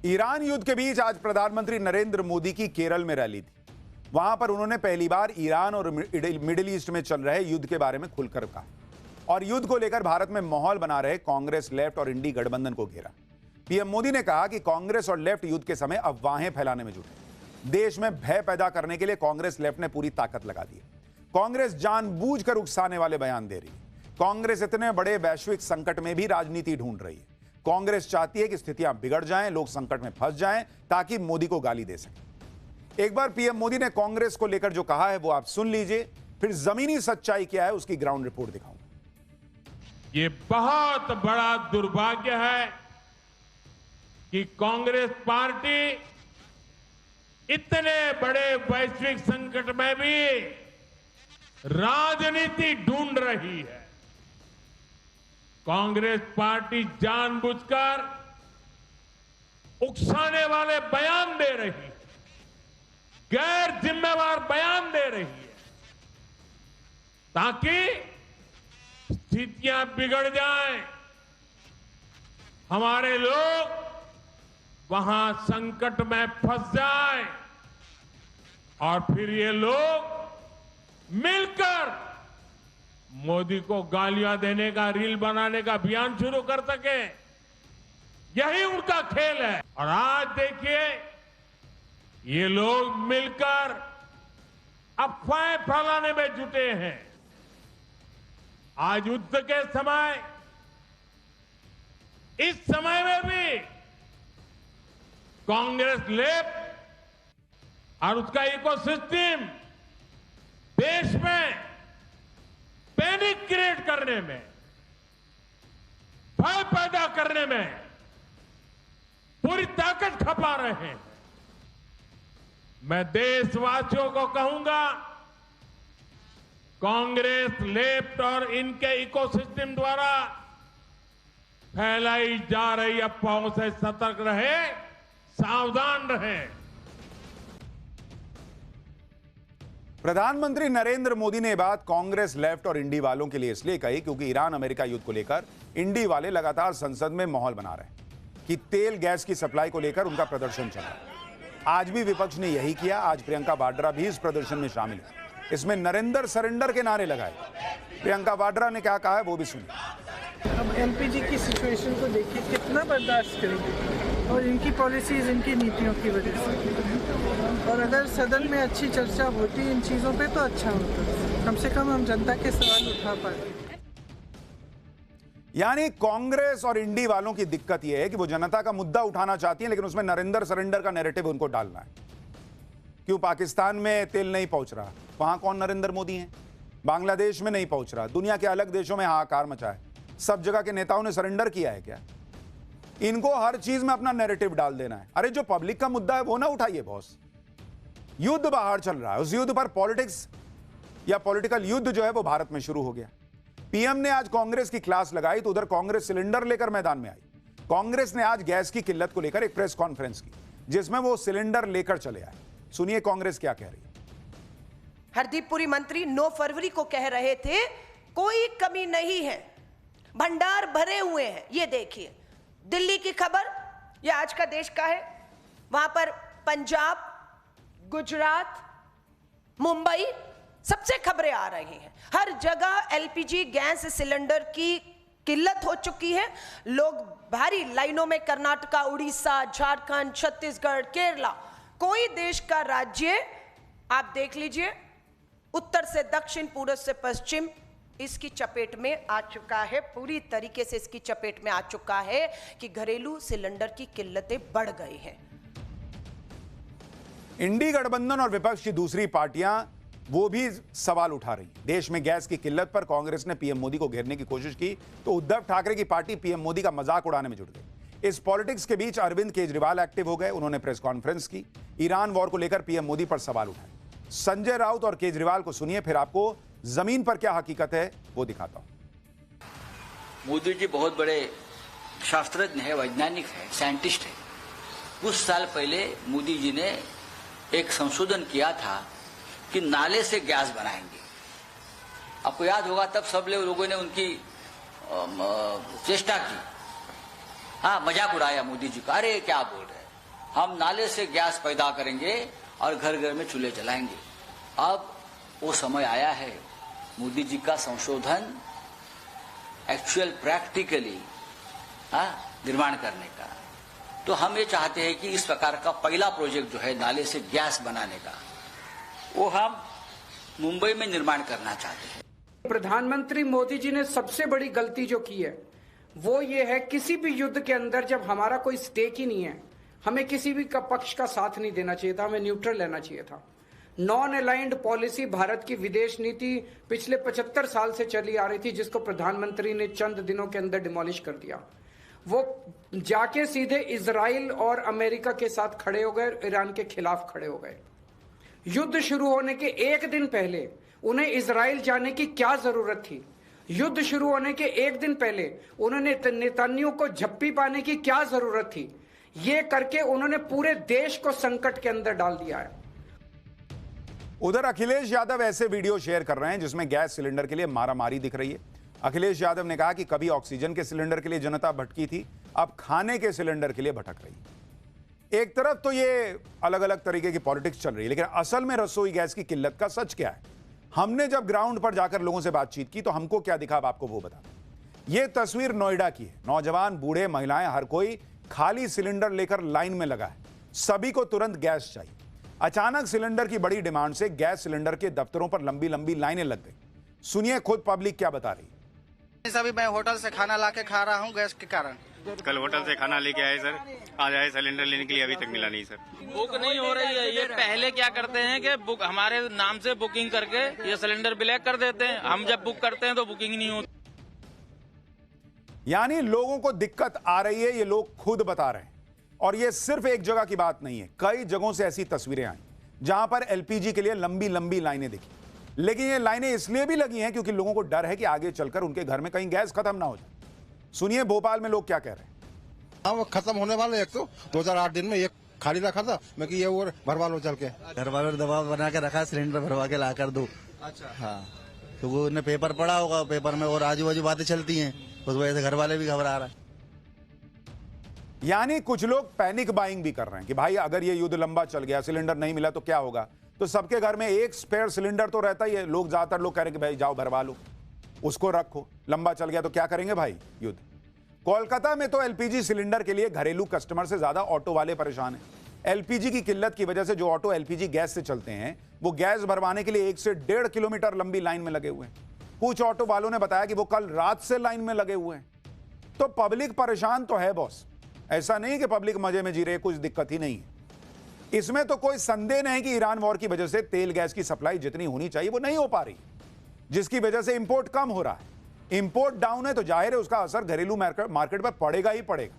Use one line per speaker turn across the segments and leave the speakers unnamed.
Iran युद्ध के बीच आज प्रधानमंत्री नरेंद्र मोदी की केरल में रैली थी। वहां पर उन्होंने पहली बार ईरान और मिडिल ईस्ट में चल रहे युद्ध के बारे में खुलकर कहा और युद्ध को लेकर भारत में माहौल बना रहे कांग्रेस, लेफ्ट और इंडी गठबंधन को घेरा। पीएम मोदी ने कहा कि कांग्रेस और लेफ्ट युद्ध के समय अफवाहें फैलाने में जुटे। देश में भय पैदा करने के लिए कांग्रेस लेफ्ट ने पूरी ताकत लगा दी। कांग्रेस जानबूझकर उकसाने वाले बयान दे रही है। कांग्रेस इतने बड़े वैश्विक संकट में भी राजनीति ढूंढ रही है। कांग्रेस चाहती है कि स्थितियां बिगड़ जाएं, लोग संकट में फंस जाएं ताकि मोदी को गाली दे सकें। एक बार पीएम मोदी ने कांग्रेस को लेकर जो कहा है वो आप सुन लीजिए, फिर जमीनी सच्चाई क्या है उसकी ग्राउंड रिपोर्ट दिखाऊंगा।
ये बहुत बड़ा दुर्भाग्य है कि कांग्रेस पार्टी इतने बड़े वैश्विक संकट में भी राजनीति ढूंढ रही है। कांग्रेस पार्टी जानबूझकर उकसाने वाले बयान दे रही है, गैर जिम्मेवार बयान दे रही है ताकि स्थितियां बिगड़ जाएं, हमारे लोग वहां संकट में फंस जाएं और फिर ये लोग मिलकर मोदी को गालियां देने का, रील बनाने का अभियान शुरू कर सके। यही उनका खेल है। और आज देखिए ये लोग मिलकर अफवाहें फैलाने में जुटे हैं। आज युद्ध के समय, इस समय में भी कांग्रेस लेफ्ट और उसका इकोसिस्टम देश में पैनिक क्रिएट करने में, भय पैदा करने में पूरी ताकत खपा रहे हैं। मैं देशवासियों को कहूंगा, कांग्रेस, लेफ्ट और इनके इकोसिस्टम द्वारा फैलाई जा रही अफवाहों से सतर्क रहे, सावधान रहे।
प्रधानमंत्री नरेंद्र मोदी ने बात कांग्रेस, लेफ्ट और इंडी वालों के लिए इसलिए कही क्योंकि ईरान अमेरिका युद्ध को लेकर इंडी वाले लगातार संसद में माहौल बना रहे हैं कि तेल गैस की सप्लाई को लेकर उनका प्रदर्शन चल रहा है। आज भी विपक्ष ने यही किया। आज प्रियंका वाड्रा भी इस प्रदर्शन में शामिल है। इसमें नरेंद्र सरेंडर के नारे लगाए। प्रियंका वाड्रा ने क्या कहा है वो भी सुनिए।
अब एलपीजी की सिचुएशन को देखिए, कितना बर्दाश्त करेंगे और इनकी पॉलिसीज, इनकी नीतियों की वजह से। और अगर सदन में अच्छी चर्चा होती इन चीज़ों पे तो अच्छा होता, कम से कम हम जनता के सवाल उठा पाते।
यानी कांग्रेस और इंडी वालों की दिक्कत यह है कि वो जनता का मुद्दा उठाना चाहती है लेकिन उसमें नरेंद्र सरेंडर का नैरेटिव उनको डालना है। क्यों पाकिस्तान में तेल नहीं पहुंच रहा, वहां कौन नरेंद्र मोदी हैं? बांग्लादेश में नहीं पहुंच रहा, दुनिया के अलग देशों में हाहाकार मचा है, सब जगह के नेताओं ने सरेंडर किया है क्या? इनको हर चीज में अपना नैरेटिव डाल देना है। अरे जो पब्लिक का मुद्दा है वो ना उठाइए बॉस। युद्ध बाहर चल रहा है, उस युद्ध पर पॉलिटिक्स या पॉलिटिकल युद्ध जो है वो भारत में शुरू हो गया। पीएम ने आज कांग्रेस की क्लास लगाई तो उधर कांग्रेस सिलेंडर लेकर मैदान में आई। कांग्रेस ने आज गैस की किल्लत को लेकर एक प्रेस कॉन्फ्रेंस की जिसमें वो सिलेंडर लेकर चले आए। सुनिए कांग्रेस क्या कह रही है।
हरदीप पुरी मंत्री 9 फरवरी को कह रहे थे कोई कमी नहीं है, भंडार भरे हुए हैं। ये देखिए दिल्ली की खबर, ये आज का देश का है। वहां पर पंजाब, गुजरात, मुंबई सबसे खबरें आ रही हैं। हर जगह एलपीजी गैस सिलेंडर की किल्लत हो चुकी है। लोग भारी लाइनों में कर्नाटका, उड़ीसा, झारखंड, छत्तीसगढ़, केरला, कोई देश का राज्य आप देख लीजिए, उत्तर से दक्षिण, पूर्व से पश्चिम इसकी चपेट में आ चुका है। पूरी तरीके से इसकी चपेट में आ चुका है कि घरेलू सिलेंडर की किल्लतें बढ़ गई हैं।
इंडी गठबंधन और विपक्ष की दूसरी पार्टियां वो भी सवाल उठा रही। देश में गैस की किल्लत पर कांग्रेस ने पीएम मोदी को घेरने की कोशिश की तो उद्धव ठाकरे की पार्टी पीएम मोदी का मजाक उड़ाने में जुट गई। इस पॉलिटिक्स के बीच अरविंद केजरीवाल एक्टिव हो गए। उन्होंने प्रेस कॉन्फ्रेंस की, ईरान वॉर को लेकर पीएम मोदी पर सवाल उठाए। संजय राउत और केजरीवाल को सुनिए, फिर आपको जमीन पर क्या हकीकत है वो दिखाता हूं।
मोदी जी बहुत बड़े शास्त्रज्ञ है, वैज्ञानिक है, साइंटिस्ट है। कुछ साल पहले मोदी जी ने एक संशोधन किया था कि नाले से गैस बनाएंगे। आपको याद होगा तब सब लोगों ने उनकी चेष्टा की, हाँ मजाक उड़ाया मोदी जी का, अरे क्या बोल रहे हैं। हम नाले से गैस पैदा करेंगे और घर घर में चूल्हे जलाएंगे। अब वो समय आया है मोदी जी का संशोधन एक्चुअल प्रैक्टिकली निर्माण करने का। तो हम ये चाहते हैं कि इस प्रकार का पहला प्रोजेक्ट जो है नाले से गैस बनाने का, वो हम मुंबई में निर्माण करना चाहते हैं।
प्रधानमंत्री मोदी जी ने सबसे बड़ी गलती जो की है वो ये है, किसी भी युद्ध के अंदर जब हमारा कोई स्टेक ही नहीं है, हमें किसी भी पक्ष का साथ नहीं देना चाहिए था, हमें न्यूट्रल लेना चाहिए था। नॉन अलाइंड पॉलिसी भारत की विदेश नीति पिछले 75 साल से चली आ रही थी, जिसको प्रधानमंत्री ने चंद दिनों के अंदर डिमोलिश कर दिया। वो जाके सीधे इजराइल और अमेरिका के साथ खड़े हो गए, ईरान के खिलाफ खड़े हो गए। युद्ध शुरू होने के एक दिन पहले उन्हें इजराइल जाने की क्या जरूरत थी? युद्ध शुरू होने के एक दिन पहले उन्होंने नेतन्याहू को झप्पी पाने की क्या जरूरत थी? ये करके उन्होंने पूरे देश को संकट के अंदर डाल दिया है।
उधर अखिलेश यादव ऐसे वीडियो शेयर कर रहे हैं जिसमें गैस सिलेंडर के लिए मारामारी दिख रही है। अखिलेश यादव ने कहा कि कभी ऑक्सीजन के सिलेंडर के लिए जनता भटकी थी, अब खाने के सिलेंडर के लिए भटक रही है। एक तरफ तो ये अलग अलग तरीके की पॉलिटिक्स चल रही है, लेकिन असल में रसोई गैस की किल्लत का सच क्या है? हमने जब ग्राउंड पर जाकर लोगों से बातचीत की तो हमको क्या दिखा, अब आपको वो बता। ये तस्वीर नोएडा की है। नौजवान, बूढ़े, महिलाएं, हर कोई खाली सिलेंडर लेकर लाइन में लगा है। सभी को तुरंत गैस चाहिए। अचानक सिलेंडर की बड़ी डिमांड से गैस सिलेंडर के दफ्तरों पर लंबी लंबी लाइनें लग गई। सुनिए खुद पब्लिक क्या बता रही।
अभी मैं होटल से खाना लाके खा रहा हूँ गैस के कारण।
कल होटल से खाना लेके आए सर, आज आए सिलेंडर लेने के लिए, अभी तक मिला नहीं सर।
बुक नहीं हो रही है। ये पहले क्या करते हैं कि बुक हमारे नाम से बुकिंग करके ये सिलेंडर ब्लैक कर देते हैं। हम जब बुक करते हैं तो बुकिंग नहीं होती।
यानी लोगों को दिक्कत आ रही है, ये लोग खुद बता रहे हैं। और ये सिर्फ एक जगह की बात नहीं है, कई जगहों से ऐसी तस्वीरें आई जहां पर एलपीजी के लिए लंबी लंबी लाइनें दिखी। लेकिन ये लाइनें इसलिए भी लगी हैं क्योंकि लोगों को डर है कि आगे चलकर उनके घर में कहीं गैस खत्म ना हो जाए। सुनिए भोपाल में लोग क्या कह रहे हैं।
हाँ, वो खत्म होने वाले। एक तो 2008 दिन में एक खाली रखा था, मैं कि ये और भरवा लो चल के।
घर वालों ने दबाव बना के रखा, सिलेंडर भरवा के ला कर दो।
अच्छा।
हाँ, तो वो उन्हें पेपर पढ़ा होगा, पेपर में और आजू बाजू बातें चलती हैं, उस वजह से घर वाले भी घबरा रहे हैं।
यानी कुछ लोग पैनिक बाइंग भी कर रहे हैं कि भाई अगर ये युद्ध लंबा चल गया, सिलेंडर नहीं मिला तो क्या होगा। तो सबके घर में एक स्पेयर सिलेंडर तो रहता ही है। लोग ज्यादातर लोग कह रहे हैं कि भाई जाओ भरवा लो, उसको रखो, लंबा चल गया तो क्या करेंगे भाई युद्ध। कोलकाता में तो एलपीजी सिलेंडर के लिए घरेलू कस्टमर से ज्यादा ऑटो वाले परेशान हैं। एलपीजी की किल्लत की वजह से जो ऑटो एलपीजी गैस से चलते हैं वो गैस भरवाने के लिए 1 से 1.5 किलोमीटर लंबी लाइन में लगे हुए हैं। कुछ ऑटो वालों ने बताया कि वो कल रात से लाइन में लगे हुए हैं। तो पब्लिक परेशान तो है बॉस, ऐसा नहीं कि पब्लिक मजे में जी रही, कुछ दिक्कत ही नहीं है। इसमें तो कोई संदेह नहीं कि ईरान वॉर की वजह से तेल गैस की सप्लाई जितनी होनी चाहिए वो नहीं हो पा रही, जिसकी वजह से इंपोर्ट कम हो रहा है। इंपोर्ट डाउन है तो जाहिर है उसका असर घरेलू मार्केट पर पड़ेगा ही पड़ेगा।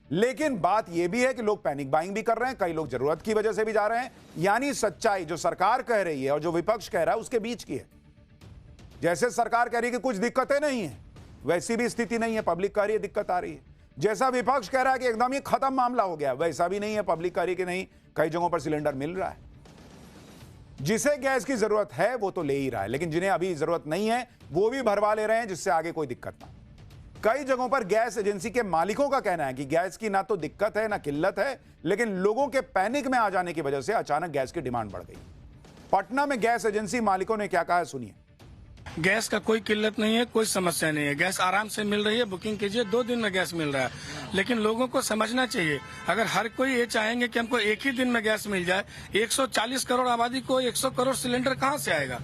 लेकिन बात यह भी है कि लोग पैनिक बाइंग भी कर रहे हैं, कई लोग जरूरत की वजह से भी जा रहे हैं। यानी सच्चाई जो सरकार कह रही है और जो विपक्ष कह रहा है उसके बीच की है। जैसे सरकार कह रही है कि कुछ दिक्कतें नहीं है, वैसी भी स्थिति नहीं है, पब्लिक कह रही है दिक्कत आ रही है। जैसा विपक्ष कह रहा है कि एकदम ये खत्म मामला हो गया, वैसा भी नहीं है, पब्लिक कह रही है कि नहीं, कई जगहों पर सिलेंडर मिल रहा है। जिसे गैस की जरूरत है वो तो ले ही रहा है, लेकिन जिन्हें अभी जरूरत नहीं है वो भी भरवा ले रहे हैं, जिससे आगे कोई दिक्कत ना। कई जगहों पर गैस एजेंसी के मालिकों का कहना है कि गैस की ना तो दिक्कत है ना किल्लत है, लेकिन लोगों के पैनिक में आ जाने की वजह से अचानक गैस की डिमांड बढ़ गई। पटना में गैस एजेंसी मालिकों ने क्या कहा है, सुनिए।
गैस का कोई किल्लत नहीं है, कोई समस्या नहीं है, गैस आराम से मिल रही है, बुकिंग कीजिए, 2 दिन में गैस मिल रहा है। लेकिन लोगों को समझना चाहिए, अगर हर कोई ये चाहेंगे कि हमको एक ही दिन में गैस मिल जाए, 140 करोड़ आबादी को 100 करोड़ सिलेंडर कहां से आएगा।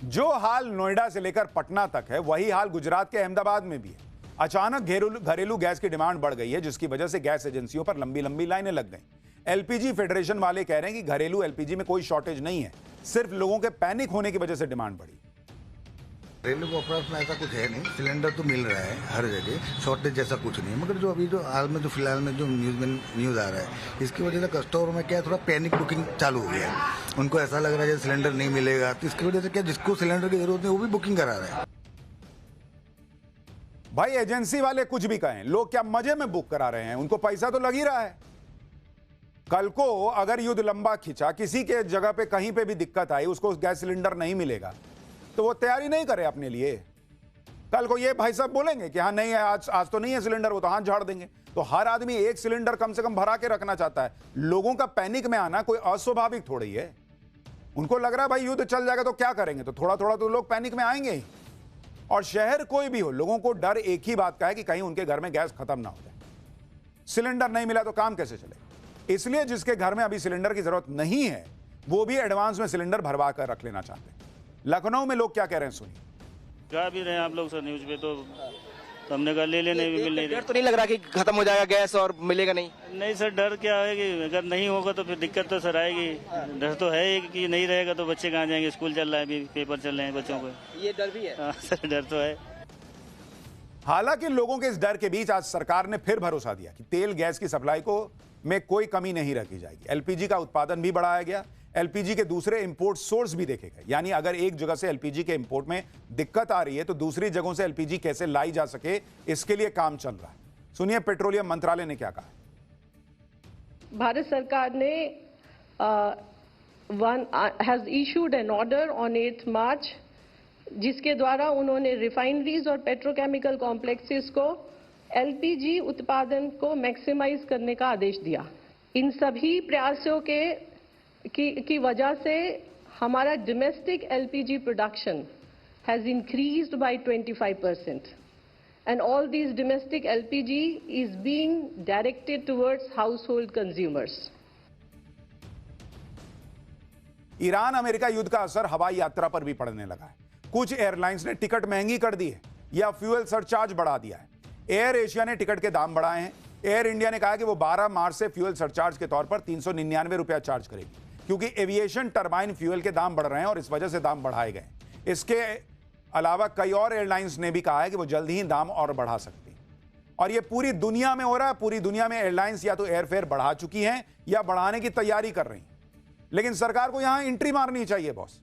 जो हाल नोएडा से लेकर पटना तक है वही हाल गुजरात के अहमदाबाद में भी है। अचानक घरेलू गैस की डिमांड बढ़ गई है, जिसकी वजह से गैस एजेंसियों पर लंबी लंबी लाइनें लग गई। एलपीजी फेडरेशन वाले कह रहे हैं कि घरेलू एलपीजी में कोई शॉर्टेज नहीं है, सिर्फ लोगों के पैनिक होने की वजह से डिमांड बढ़ी।
घरेलू ऑपरेट में ऐसा कुछ है नहीं, सिलेंडर तो मिल रहा है हर जगह, शॉर्टेज जैसा कुछ नहीं है। मगर जो अभी जो हाल में जो फिलहाल में जो न्यूज आ रहा है, इसकी वजह से कस्टमर में क्या थोड़ा पैनिक बुकिंग चालू हो गया है। उनको ऐसा लग रहा है जैसे सिलेंडर नहीं मिलेगा, तो इसकी वजह से क्या जिसको सिलेंडर की जरूरत है वो भी बुकिंग करा रहे हैं।
भाई एजेंसी वाले कुछ भी कहें, लोग क्या मजे में बुक करा रहे हैं, उनको पैसा तो लग ही रहा है। कल को अगर युद्ध लंबा खिंचा, किसी के जगह पे कहीं पे भी दिक्कत आई, उसको गैस सिलेंडर नहीं मिलेगा तो वो तैयारी नहीं करे अपने लिए। कल को ये भाई साहब बोलेंगे कि हाँ नहीं है, आज तो नहीं है सिलेंडर, वो तो हाथ झाड़ देंगे। तो हर आदमी एक सिलेंडर कम से कम भरा के रखना चाहता है। लोगों का पैनिक में आना कोई अस्वाभाविक थोड़ी है। उनको लग रहा है भाई युद्ध चल जाएगा तो क्या करेंगे, तो थोड़ा थोड़ा तो लोग पैनिक में आएंगे ही। और शहर कोई भी हो, लोगों को डर एक ही बात का है कि कहीं उनके घर में गैस खत्म ना हो जाए। सिलेंडर नहीं मिला तो काम कैसे चलेगा। इसलिए जिसके घर में अभी सिलेंडर की जरूरत नहीं है वो भी एडवांस में सिलेंडर भरवा कर रख लेना चाहते हैं। लखनऊ में लोग क्या कह रहे हैं सुनिए।
क्या भी रहे हैं आप लोग सर न्यूज पे, तो हमने कहा ले लेने भी मिल नहीं
डर तो नहीं लग रहा कि खत्म हो जाएगा गैस और मिलेगा नहीं?
नहीं सर, डर क्या है कि अगर नहीं होगा तो फिर दिक्कत तो सर आएगी। डर तो है कि नहीं रहेगा तो बच्चे कहाँ जाएंगे, स्कूल चल रहा है, अभी पेपर चल रहे हैं बच्चों को,
ये डर भी है।
हाँ सर, डर तो है।
हालांकि लोगों के इस डर के बीच आज सरकार ने फिर भरोसा दिया कि तेल गैस की सप्लाई को में कोई कमी नहीं रखी जाएगी। एलपीजी का उत्पादन भी बढ़ाया गया, एलपीजी के दूसरे इंपोर्ट सोर्स भी देखे गए। यानी अगर एक जगह से एलपीजी के इंपोर्ट में दिक्कत आ रही है तो दूसरी जगहों से एलपीजी कैसे लाई जा सके, इसके लिए काम चल रहा है। सुनिए पेट्रोलियम मंत्रालय ने क्या कहा।
भारत सरकार ने has issued N order on 8 मार्च जिसके द्वारा उन्होंने रिफाइनरीज और पेट्रोकेमिकल कॉम्प्लेक्सेस को एलपीजी उत्पादन को मैक्सिमाइज करने का आदेश दिया। इन सभी प्रयासों की वजह से हमारा domestic LPG production has increased by 25% and all this domestic LPG is being directed towards household consumers.
Iran America युद्ध का असर हवाई यात्रा पर भी पड़ने लगा है। कुछ एयरलाइंस ने टिकट महंगी कर दी है या फ्यूल सरचार्ज बढ़ा दिया है। एयर एशिया ने टिकट के दाम बढ़ाए हैं। एयर इंडिया ने कहा कि वो 12 मार्च से फ्यूल सरचार्ज के तौर पर 399 रुपया चार्ज करेगी, क्योंकि एविएशन टरबाइन फ्यूल के दाम बढ़ रहे हैं और इस वजह से दाम बढ़ाए गए। इसके अलावा कई और एयरलाइंस ने भी कहा है कि वो जल्द ही दाम और बढ़ा सकती है। और ये पूरी दुनिया में हो रहा है। पूरी दुनिया में एयरलाइंस या तो एयरफेयर बढ़ा चुकी हैं या बढ़ाने की तैयारी कर रही हैं। लेकिन सरकार को यहां एंट्री मारनी चाहिए बॉस,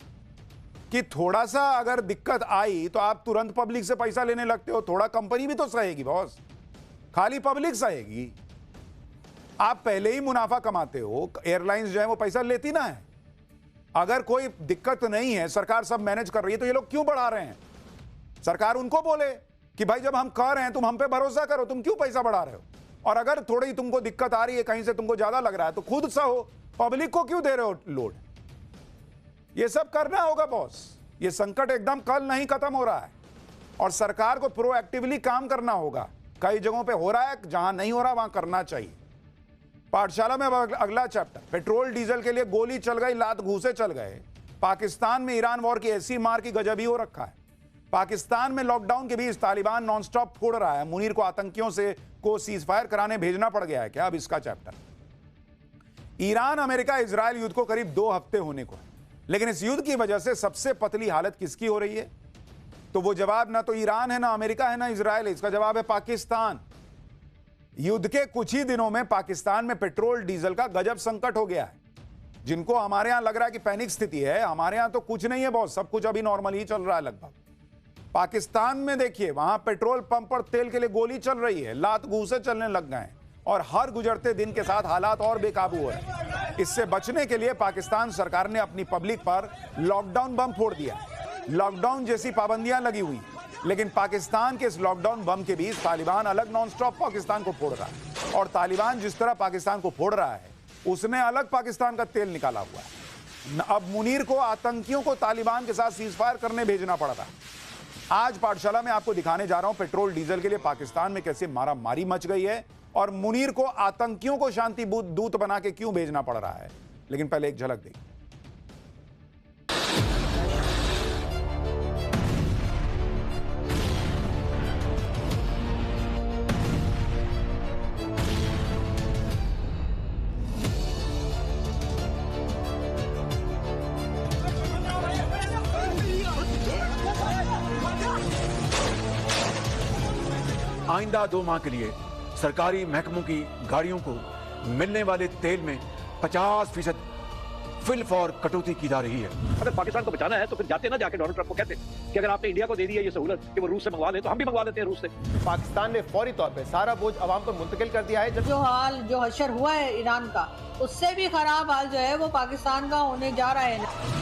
कि थोड़ा सा अगर दिक्कत आई तो आप तुरंत पब्लिक से पैसा लेने लगते हो। थोड़ा कंपनी भी तो सहेगी बॉस, खाली पब्लिक सहेगी। आप पहले ही मुनाफा कमाते हो, एयरलाइंस जो है वो पैसा लेती ना है। अगर कोई दिक्कत नहीं है, सरकार सब मैनेज कर रही है, तो ये लोग क्यों बढ़ा रहे हैं। सरकार उनको बोले कि भाई जब हम कह रहे हैं तुम हम पे भरोसा करो, तुम क्यों पैसा बढ़ा रहे हो। और अगर थोड़ी तुमको दिक्कत आ रही है, कहीं से तुमको ज्यादा लग रहा है, तो खुद सहो, पब्लिक को क्यों दे रहे हो लोड। ये सब करना होगा बॉस। ये संकट एकदम कल नहीं खत्म हो रहा है और सरकार को प्रोएक्टिवली काम करना होगा। कई जगहों पे हो रहा है, जहां नहीं हो रहा वहां करना चाहिए। पाठशाला में अगला चैप्टर, पेट्रोल डीजल के लिए गोली चल गई, लात घूसे चल गए। पाकिस्तान में ईरान वॉर की ऐसी मार की गजब ही हो रखा है। पाकिस्तान में लॉकडाउन के बीच तालिबान नॉनस्टॉप फोड़ रहा है। मुनीर को आतंकियों से को सीजफायर कराने भेजना पड़ गया है क्या। अब इसका चैप्टर, ईरान अमेरिका इजरायल युद्ध को करीब 2 हफ्ते होने को है, लेकिन इस युद्ध की वजह से सबसे पतली हालत किसकी हो रही है। तो वो जवाब ना तो ईरान है, ना अमेरिका है, ना इजरायल है। इसका जवाब है पाकिस्तान। युद्ध के कुछ ही दिनों में पाकिस्तान में पेट्रोल डीजल का गजब संकट हो गया है। जिनको हमारे यहां लग रहा है कि पैनिक स्थिति है, हमारे यहां तो कुछ नहीं है बॉस, सब कुछ अभी नॉर्मल ही चल रहा है लगभग। पाकिस्तान में देखिए, वहां पेट्रोल पंप पर तेल के लिए गोली चल रही है, लात घूसे चलने लग गए और हर गुजरते दिन के साथ हालात और बेकाबू हो रहे हैं। इससे बचने के लिए पाकिस्तान सरकार ने अपनी पब्लिक पर लॉकडाउन बम फोड़ दिया। लॉकडाउन जैसी पाबंदियां लगी हुई, लेकिन पाकिस्तान के इस लॉकडाउन बम के बीच तालिबान अलग नॉनस्टॉप पाकिस्तान को फोड़ रहा है। और तालिबान जिस तरह पाकिस्तान को फोड़ रहा है, उसने अलग पाकिस्तान का तेल निकाला हुआ है। अब मुनीर को आतंकियों को तालिबान के साथ सीजफायर करने भेजना पड़ रहा है। आज पाठशाला में आपको दिखाने जा रहा हूं पेट्रोल डीजल के लिए पाकिस्तान में कैसे मारामारी मच गई है और मुनीर को आतंकियों को शांति दूत बना के क्यों भेजना पड़ रहा है। लेकिन पहले एक झलक देखिए।
आइंदा 2 माह के लिए सरकारी महकमों की गाड़ियों को मिलने वाले तेल में 50% फिल फॉर कटौती की जा रही है।
अगर पाकिस्तान को बचाना है तो फिर जाते ना जाके डोनाल्ड ट्रंप को कहते कि अगर आपने इंडिया को दे दी है ये सहूलत कि वो रूस से मंगवा ले, तो हम भी मंगवा लेते हैं रूस से।
पाकिस्तान ने फौरी तौर पे सारा बोझ अवाम पर मुंतकिल कर दिया है।
जो हशर हुआ है ईरान का, उससे भी खराब हाल जो है वो पाकिस्तान का होने जा रहा है।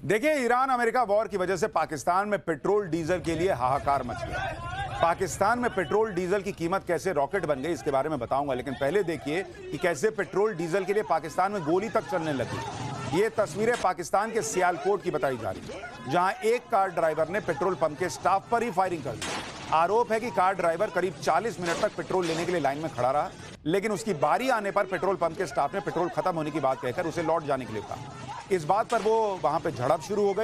देखिए, ईरान अमेरिका वॉर की वजह से पाकिस्तान में पेट्रोल डीजल के लिए हाहाकार मच गया। पाकिस्तान में पेट्रोल डीजल की कीमत कैसे रॉकेट बन गई इसके बारे में बताऊंगा, लेकिन पहले देखिए कि कैसे पेट्रोल डीजल के लिए पाकिस्तान में गोली तक चलने लगी। ये तस्वीरें पाकिस्तान के सियालकोट की बताई जा रही है, जहां एक कार ड्राइवर ने पेट्रोल पंप के स्टाफ पर ही फायरिंग कर दी। आरोप है कि कार ड्राइवर करीब 40 मिनट तक पेट्रोल लेने के लिए लाइन में खड़ा रहा, लेकिन उसकी बारी आने पर पेट्रोल पंप के स्टाफ ने पेट्रोल खत्म होने की बात कहकर उसे लौट जाने के लिए कहा। इस बात पर वो वहां पे झड़प शुरू हो गई।